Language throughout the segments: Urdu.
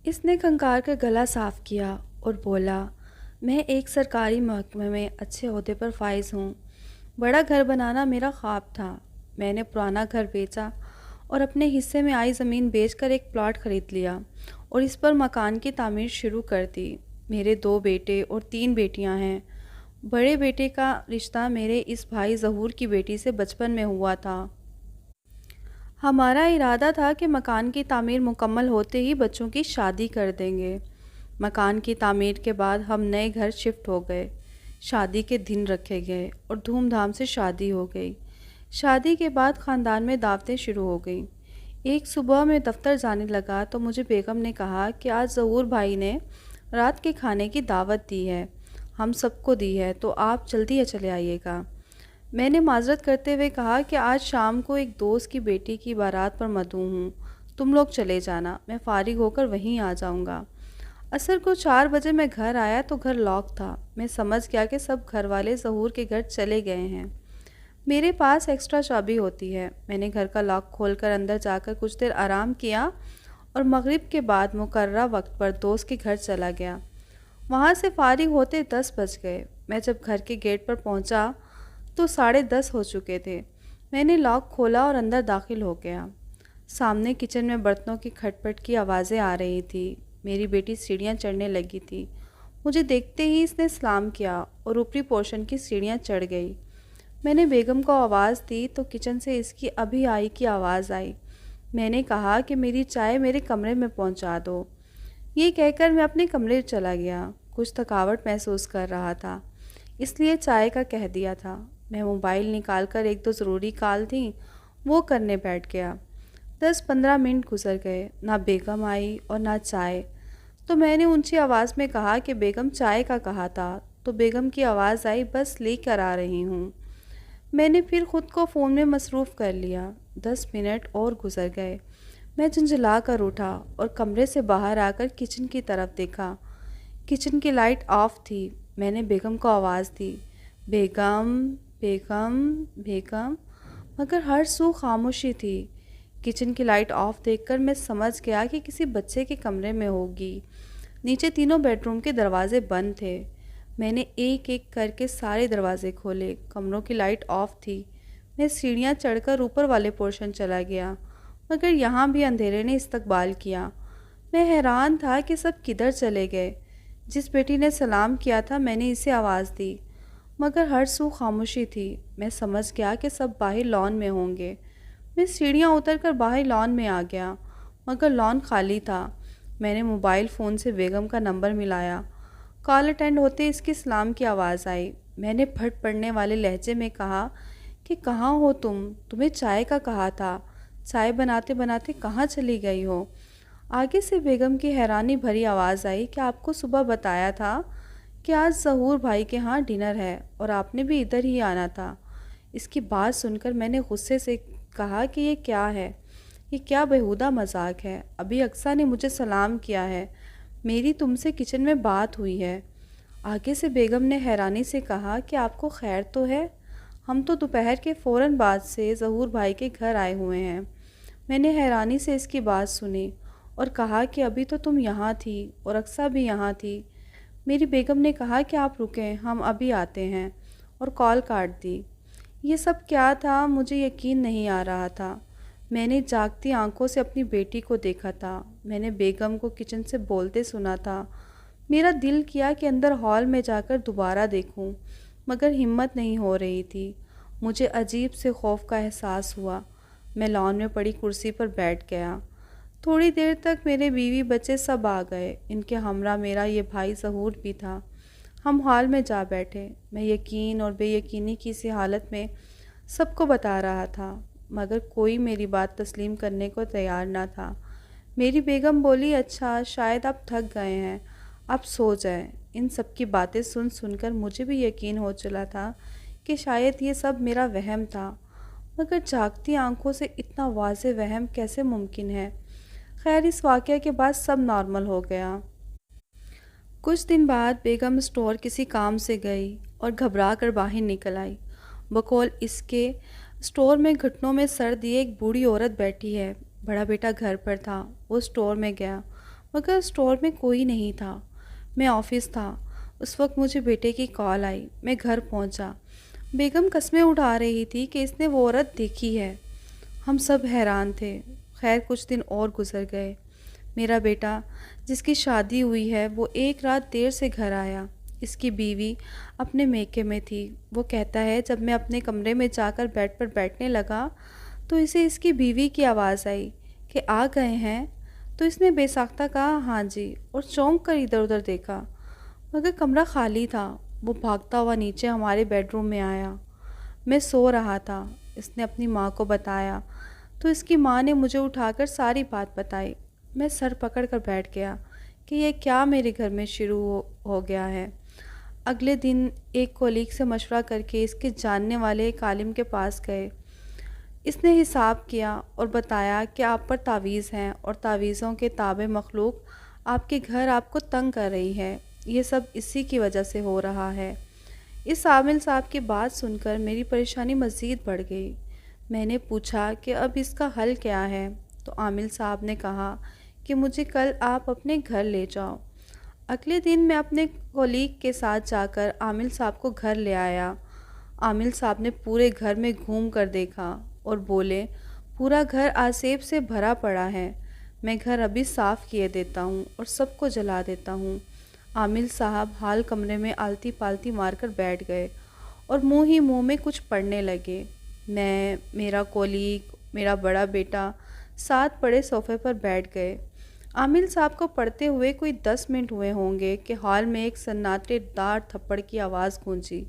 اس نے کھنکار کر گلا صاف کیا اور بولا، میں ایک سرکاری محکمے میں اچھے عہدے پر فائز ہوں۔ بڑا گھر بنانا میرا خواب تھا۔ میں نے پرانا گھر بیچا اور اپنے حصے میں آئی زمین بیچ کر ایک پلاٹ خرید لیا اور اس پر مکان کی تعمیر شروع کر دی۔ میرے 2 بیٹے اور 3 بیٹیاں ہیں۔ بڑے بیٹے کا رشتہ میرے اس بھائی ظہور کی بیٹی سے بچپن میں ہوا تھا۔ ہمارا ارادہ تھا کہ مکان کی تعمیر مکمل ہوتے ہی بچوں کی شادی کر دیں گے۔ مکان کی تعمیر کے بعد ہم نئے گھر شفٹ ہو گئے۔ شادی کے دن رکھے گئے اور دھوم دھام سے شادی ہو گئی۔ شادی کے بعد خاندان میں دعوتیں شروع ہو گئیں۔ ایک صبح میں دفتر جانے لگا تو مجھے بیگم نے کہا کہ آج ظہور بھائی نے رات کے کھانے کی دعوت دی ہے، ہم سب کو دی ہے، تو آپ جلدی چلے آئیے گا۔ میں نے معذرت کرتے ہوئے کہا کہ آج شام کو ایک دوست کی بیٹی کی بارات پر مدعو ہوں، تم لوگ چلے جانا، میں فارغ ہو کر وہیں آ جاؤں گا۔ عصر کو 4 بجے میں گھر آیا تو گھر لاک تھا۔ میں سمجھ گیا کہ سب گھر والے ظہور کے گھر چلے گئے ہیں۔ میرے پاس ایکسٹرا چابی ہوتی ہے۔ میں نے گھر کا لاک کھول کر اندر جا کر کچھ دیر آرام کیا اور مغرب کے بعد مقررہ وقت پر دوست کے گھر چلا گیا۔ وہاں سے فارغ ہوتے 10 بج گئے۔ میں جب گھر کے گیٹ پر پہنچا تو 10:30 ہو چکے تھے۔ میں نے لاک کھولا اور اندر داخل ہو گیا۔ سامنے کچن میں برتنوں کی کھٹ پٹ کی آوازیں آ رہی تھی۔ میری بیٹی سیڑھیاں چڑھنے لگی تھی۔ مجھے دیکھتے ہی اس نے سلام کیا اور اوپری پورشن کی سیڑھیاں چڑھ گئی۔ میں نے بیگم کو آواز دی تو کچن سے اس کی ابھی آئی کی آواز آئی۔ میں نے کہا کہ میری چائے میرے کمرے میں پہنچا دو۔ یہ کہہ کر میں اپنے کمرے چلا گیا۔ کچھ تھکاوٹ محسوس کر رہا تھا، اس لیے چائے کا کہہ دیا تھا۔ میں موبائل نکال کر 1-2 ضروری کال تھیں وہ کرنے بیٹھ گیا۔ 10-15 منٹ گزر گئے، نہ بیگم آئی اور نہ چائے۔ تو میں نے اونچی آواز میں کہا کہ بیگم چائے کا کہا تھا، تو بیگم کی آواز آئی، بس لے کر آ رہی ہوں۔ میں نے پھر خود کو فون میں مصروف کر لیا۔ 10 منٹ اور گزر گئے۔ میں جھنجھلا کر اٹھا اور کمرے سے باہر آ کر کچن کی طرف دیکھا۔ کچن کی لائٹ آف تھی۔ میں نے بیگم کو آواز دی، بیگم بیگم بیگم، مگر ہر سو خاموشی تھی۔ کچن کی لائٹ آف دیکھ کر میں سمجھ گیا کہ کسی بچے کے کمرے میں ہوگی۔ نیچے تینوں بیڈ روم کے دروازے بند تھے۔ میں نے ایک ایک کر کے سارے دروازے کھولے، کمروں کی لائٹ آف تھی۔ میں سیڑھیاں چڑھ کر اوپر والے پورشن چلا گیا، مگر یہاں بھی اندھیرے نے استقبال کیا۔ میں حیران تھا کہ سب کدھر چلے گئے۔ جس بیٹی نے سلام کیا تھا میں نے اسے آواز دی، مگر ہر سو خاموشی تھی۔ میں سمجھ گیا کہ سب باہر لان میں ہوں گے۔ میں سیڑھیاں اتر کر باہر لان میں آ گیا، مگر لان خالی تھا۔ میں نے موبائل فون سے بیگم کا نمبر ملایا۔ کال اٹینڈ ہوتے اس کی سلام کی آواز آئی۔ میں نے پھٹ پڑنے والے لہجے میں کہا کہ کہاں ہو تم؟ تمہیں چائے کا کہا تھا، چائے بناتے بناتے کہاں چلی گئی ہو؟ آگے سے بیگم کی حیرانی بھری آواز آئی کہ آپ کو صبح بتایا تھا کہ آج ظہور بھائی کے ہاں ڈنر ہے اور آپ نے بھی ادھر ہی آنا تھا۔ اس کی بات سن کر میں نے غصے سے کہا کہ یہ کیا ہے؟ یہ کیا بیہودہ مذاق ہے؟ ابھی اقصیٰ نے مجھے سلام کیا ہے، میری تم سے کچن میں بات ہوئی ہے۔ آگے سے بیگم نے حیرانی سے کہا کہ آپ کو خیر تو ہے؟ ہم تو دوپہر کے فوراً بعد سے ظہور بھائی کے گھر آئے ہوئے ہیں۔ میں نے حیرانی سے اس کی بات سنی اور کہا کہ ابھی تو تم یہاں تھی اور اقصیٰ بھی یہاں تھی۔ میری بیگم نے کہا کہ آپ رکیں، ہم ابھی آتے ہیں، اور کال کاٹ دی۔ یہ سب کیا تھا؟ مجھے یقین نہیں آ رہا تھا۔ میں نے جاگتی آنکھوں سے اپنی بیٹی کو دیکھا تھا، میں نے بیگم کو کچن سے بولتے سنا تھا۔ میرا دل کیا کہ اندر ہال میں جا کر دوبارہ دیکھوں، مگر ہمت نہیں ہو رہی تھی۔ مجھے عجیب سے خوف کا احساس ہوا۔ میں لان میں پڑی کرسی پر بیٹھ گیا۔ تھوڑی دیر تک میرے بیوی بچے سب آ گئے، ان کے ہمراہ میرا یہ بھائی ظہور بھی تھا۔ ہم ہال میں جا بیٹھے۔ میں یقین اور بے یقینی کی سی حالت میں سب کو بتا رہا تھا، مگر کوئی میری بات تسلیم کرنے کو تیار نہ تھا۔ میری بیگم بولی، اچھا شاید آپ تھک گئے ہیں، آپ سو جائیں۔ ان سب کی باتیں سن سن کر مجھے بھی یقین ہو چلا تھا کہ شاید یہ سب میرا وہم تھا، مگر جاگتی آنکھوں سے اتنا واضح وہم کیسے ممکن ہے؟ خیر، اس واقعہ کے بعد سب نارمل ہو گیا۔ کچھ دن بعد بیگم اسٹور کسی کام سے گئی اور گھبرا کر باہر نکل آئی۔ بقول اس کے اسٹور میں گھٹنوں میں سر دیے ایک بوڑھی عورت بیٹھی ہے۔ بڑا بیٹا گھر پر تھا، وہ اسٹور میں گیا۔ مگر اسٹور میں کوئی نہیں تھا۔ میں آفس تھا۔ اس وقت مجھے بیٹے کی کال آئی۔ میں گھر پہنچا۔ بیگم قسمیں اٹھا رہی تھی کہ اس نے وہ عورت دیکھی ہے۔ ہم سب حیران تھے۔ خیر کچھ دن اور گزر گئے۔ میرا بیٹا جس کی شادی ہوئی ہے وہ ایک رات دیر سے گھر آیا۔ اس کی بیوی اپنے میکے میں تھی۔ وہ کہتا ہے جب میں اپنے کمرے میں جا کر بیڈ پر بیٹھنے لگا تو اسے اس کی بیوی کی آواز آئی کہ آ گئے ہیں؟ تو اس نے بے ساختہ کہا ہاں جی، اور چونک کر ادھر ادھر دیکھا، مگر کمرہ خالی تھا۔ وہ بھاگتا ہوا نیچے ہمارے بیڈ روم میں آیا۔ میں سو رہا تھا۔ اس نے اپنی ماں کو بتایا تو اس کی ماں نے مجھے اٹھا کر ساری بات بتائی۔ میں سر پکڑ کر بیٹھ گیا کہ یہ کیا میرے گھر میں شروع ہو گیا ہے۔ اگلے دن ایک کولیگ سے مشورہ کر کے اس کے جاننے والے ایک عالم کے پاس گئے۔ اس نے حساب کیا اور بتایا کہ آپ پر تعویذ ہیں اور تعویذوں کے تابع مخلوق آپ کے گھر آپ کو تنگ کر رہی ہے۔ یہ سب اسی کی وجہ سے ہو رہا ہے۔ اس عامل صاحب کی بات سن کر میری پریشانی مزید بڑھ گئی۔ میں نے پوچھا کہ اب اس کا حل کیا ہے؟ تو عامل صاحب نے کہا کہ مجھے کل آپ اپنے گھر لے جاؤ۔ اگلے دن میں اپنے کولیگ کے ساتھ جا کر عامل صاحب کو گھر لے آیا۔ عامل صاحب نے پورے گھر میں گھوم کر دیکھا اور بولے پورا گھر آسیب سے بھرا پڑا ہے، میں گھر ابھی صاف کیے دیتا ہوں اور سب کو جلا دیتا ہوں۔ عامل صاحب حال کمرے میں آلتی پالتی مار کر بیٹھ گئے اور منہ ہی منہ میں کچھ پڑھنے لگے۔ میں، میرا کولیگ، میرا بڑا بیٹا ساتھ پڑے صوفے پر بیٹھ گئے۔ عامل صاحب کو پڑھتے ہوئے کوئی 10 منٹ ہوئے ہوں گے کہ ہال میں ایک سناٹے دار تھپڑ کی آواز گونجی۔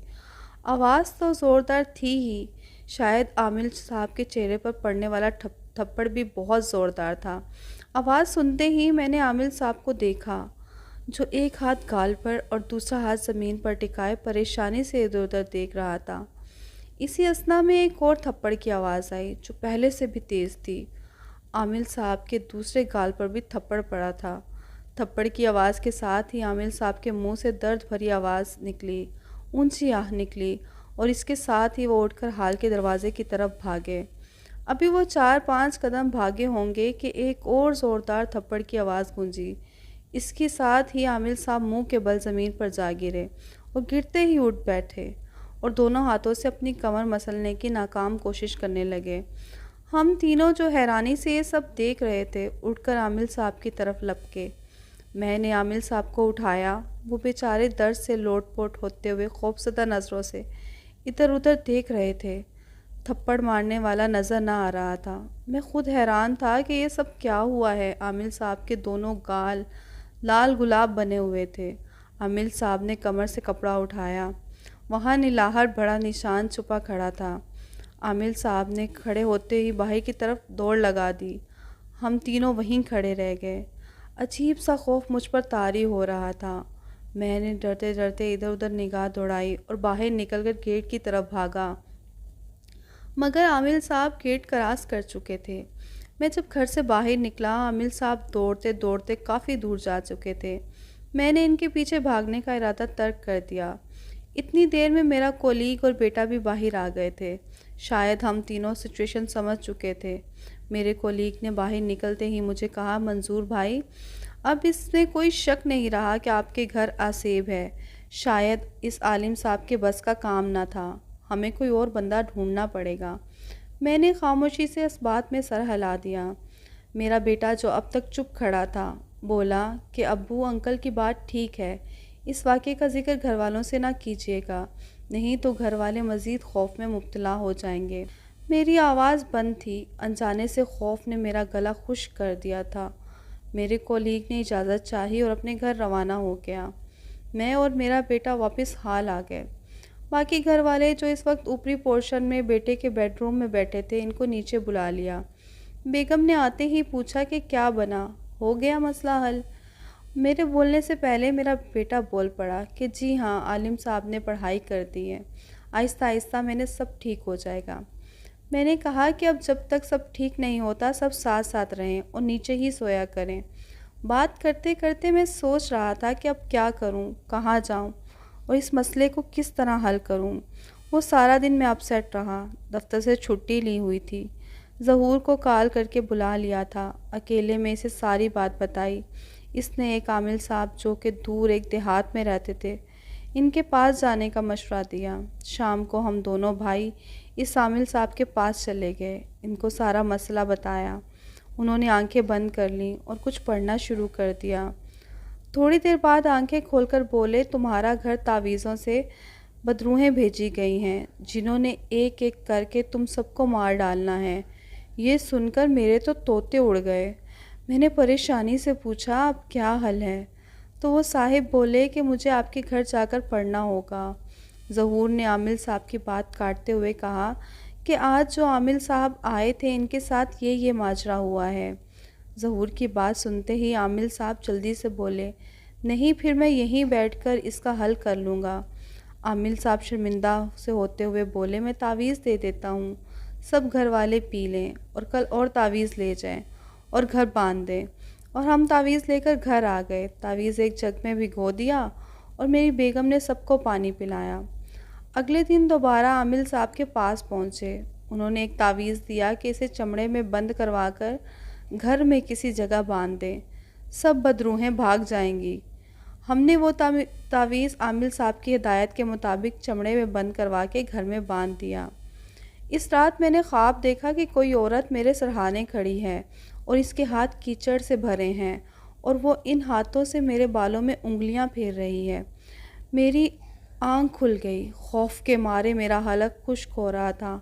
آواز تو زوردار تھی ہی، شاید عامل صاحب کے چہرے پر پڑنے والا تھپڑ بھی بہت زوردار تھا۔ آواز سنتے ہی میں نے عامل صاحب کو دیکھا جو ایک ہاتھ گال پر اور دوسرا ہاتھ زمین پر ٹکائے پریشانی سے ادھر ادھر دیکھ رہا تھا۔ اسی اثنا میں ایک اور تھپڑ کی آواز آئی جو پہلے سے بھی تیز تھی۔ عامل صاحب کے دوسرے گال پر بھی تھپڑ پڑا تھا۔ تھپڑ کی آواز کے ساتھ ہی عامل صاحب کے منہ سے درد بھری آواز نکلی، اونچی آہ نکلی، اور اس کے ساتھ ہی وہ اٹھ کر ہال کے دروازے کی طرف بھاگے۔ ابھی وہ 4-5 قدم بھاگے ہوں گے کہ ایک اور زوردار تھپڑ کی آواز گونجی۔ اس کے ساتھ ہی عامل صاحب منہ کے بل زمین پر جا گرے اور گرتے ہی اٹھ بیٹھے اور دونوں ہاتھوں سے اپنی کمر مسلنے کی ناکام کوشش کرنے لگے۔ ہم تینوں جو حیرانی سے یہ سب دیکھ رہے تھے اٹھ کر عامل صاحب کی طرف لپکے۔ میں نے عامل صاحب کو اٹھایا۔ وہ بیچارے درد سے لوٹ پوٹ ہوتے ہوئے خوفزدہ نظروں سے ادھر ادھر دیکھ رہے تھے۔ تھپڑ مارنے والا نظر نہ آ رہا تھا۔ میں خود حیران تھا کہ یہ سب کیا ہوا ہے۔ عامل صاحب کے دونوں گال لال گلاب بنے ہوئے تھے۔ عامل صاحب نے کمر سے کپڑا اٹھایا۔ وہاں نلاہٹ بڑا نشان چھپا کھڑا تھا۔ عامل صاحب نے کھڑے ہوتے ہی باہر کی طرف دوڑ لگا دی۔ ہم تینوں وہیں کھڑے رہ گئے۔ عجیب سا خوف مجھ پر طاری ہو رہا تھا۔ میں نے ڈرتے ڈرتے ادھر ادھر نگاہ دوڑائی اور باہر نکل کر گیٹ کی طرف بھاگا، مگر عامل صاحب گیٹ کراس کر چکے تھے۔ میں جب گھر سے باہر نکلا عامل صاحب دوڑتے دوڑتے کافی دور جا چکے تھے۔ میں نے ان کے پیچھے بھاگنے کا ارادہ ترک کر دیا۔ اتنی دیر میں میرا کولیگ اور بیٹا بھی باہر آ گئے تھے۔ شاید ہم تینوں سچویشن سمجھ چکے تھے۔ میرے کولیگ نے باہر نکلتے ہی مجھے کہا منظور بھائی، اب اس میں کوئی شک نہیں رہا کہ آپ کے گھر آسیب ہے۔ شاید اس عالم صاحب کے بس کا کام نہ تھا، ہمیں کوئی اور بندہ ڈھونڈنا پڑے گا۔ میں نے خاموشی سے اس بات میں سر ہلا دیا۔ میرا بیٹا جو اب تک چپ کھڑا تھا بولا کہ ابو انکل کی بات ٹھیک ہے، اس واقعے کا ذکر گھر والوں سے نہ کیجیے گا، نہیں تو گھر والے مزید خوف میں مبتلا ہو جائیں گے۔ میری آواز بند تھی۔ انجانے سے خوف نے میرا گلا خشک کر دیا تھا۔ میرے کولیگ نے اجازت چاہی اور اپنے گھر روانہ ہو گیا۔ میں اور میرا بیٹا واپس ہال آ گئے۔ باقی گھر والے جو اس وقت اوپری پورشن میں بیٹے کے بیڈ روم میں بیٹھے تھے ان کو نیچے بلا لیا۔ بیگم نے آتے ہی پوچھا کہ کیا بنا، ہو گیا مسئلہ حل؟ میرے بولنے سے پہلے میرا بیٹا بول پڑا کہ جی ہاں، عالم صاحب نے پڑھائی کر دی ہے، آہستہ آہستہ میں نے سب ٹھیک ہو جائے گا۔ میں نے کہا کہ اب جب تک سب ٹھیک نہیں ہوتا سب ساتھ ساتھ رہیں اور نیچے ہی سویا کریں۔ بات کرتے کرتے میں سوچ رہا تھا کہ اب کیا کروں، کہاں جاؤں اور اس مسئلے کو کس طرح حل کروں۔ وہ سارا دن میں اپ سیٹ رہا۔ دفتر سے چھٹی لی ہوئی تھی۔ ظہور کو کال کر کے بلا لیا تھا۔ اکیلے میں اسے ساری بات بتائی۔ اس نے ایک عامل صاحب جو کہ دور ایک دیہات میں رہتے تھے ان کے پاس جانے کا مشورہ دیا۔ شام کو ہم دونوں بھائی اس عامل صاحب کے پاس چلے گئے، ان کو سارا مسئلہ بتایا۔ انہوں نے آنکھیں بند کر لیں اور کچھ پڑھنا شروع کر دیا۔ تھوڑی دیر بعد آنکھیں کھول کر بولے، تمہارا گھر تعویذوں سے بدروحیں بھیجی گئی ہیں جنہوں نے ایک ایک کر کے تم سب کو مار ڈالنا ہے۔ یہ سن کر میرے تو طوطے اڑ گئے۔ میں نے پریشانی سے پوچھا، اب کیا حل ہے؟ تو وہ صاحب بولے کہ مجھے آپ کے گھر جا کر پڑھنا ہوگا۔ ظہور نے عامل صاحب کی بات کاٹتے ہوئے کہا کہ آج جو عامل صاحب آئے تھے ان کے ساتھ یہ ماجرا ہوا ہے۔ ظہور کی بات سنتے ہی عامل صاحب جلدی سے بولے، نہیں پھر میں یہیں بیٹھ کر اس کا حل کر لوں گا۔ عامل صاحب شرمندہ سے ہوتے ہوئے بولے، میں تعویذ دے دیتا ہوں، سب گھر والے پی لیں اور کل اور تعویذ لے جائیں اور گھر باندھ دیں۔ اور ہم تعویذ لے کر گھر آ گئے، تعویذ ایک جگ میں بھگو دیا اور میری بیگم نے سب کو پانی پلایا۔ اگلے دن دوبارہ عامل صاحب کے پاس پہنچے۔ انہوں نے ایک تعویذ دیا کہ اسے چمڑے میں بند کروا کر گھر میں کسی جگہ باندھ دیں، سب بدروحیں بھاگ جائیں گی۔ ہم نے وہ تعویذ عامل صاحب کی ہدایت کے مطابق چمڑے میں بند کروا کے گھر میں باندھ دیا۔ اس رات میں نے خواب دیکھا کہ کوئی عورت میرے سرہانے کھڑی ہے اور اس کے ہاتھ کیچڑ سے بھرے ہیں اور وہ ان ہاتھوں سے میرے بالوں میں انگلیاں پھیر رہی ہے۔ میری آنکھ کھل گئی، خوف کے مارے میرا حلق خشک ہو رہا تھا۔